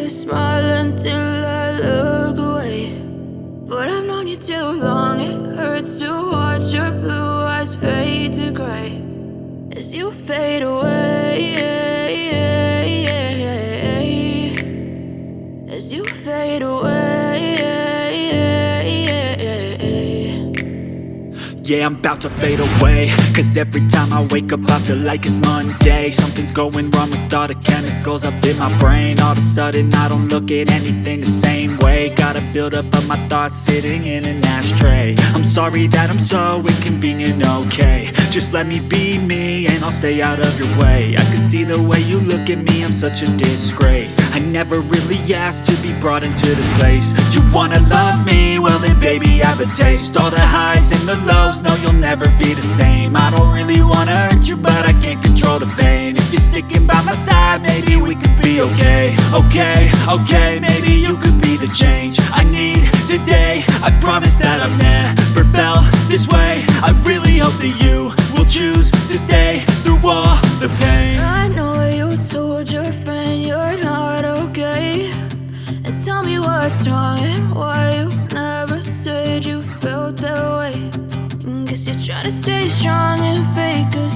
you smile until I look away. But I've known you too long, it hurts to watch your blue eyes fade to gray as you fade away, as you fade away. Yeah, I'm about to fade away, cause every time I wake up I feel like it's Monday. Something's going wrong with all the chemicals up in my brain. All of a sudden I don't look at anything the same way. Got a buildup of my thoughts sitting in an ashtray. I'm sorry that I'm so inconvenient, okay. Just let me be me and I'll stay out of your way. I can see the way you look at me, I'm such a disgrace. I never really asked to be brought into this place. You wanna love me? Well then baby have a taste. All the highs and the lows, no you'll never be the same. I don't really wanna hurt you but I can't control the pain. If you're sticking by my side maybe we could be okay. Okay, maybe you could be the change I need today. I promise that I've never felt this way. I really hope that you will choose to stay through all the pain. I know you told your friend you're not okay, and tell me what's wrong and why you never said you felt that way. Guess you're trying to stay strong and fake a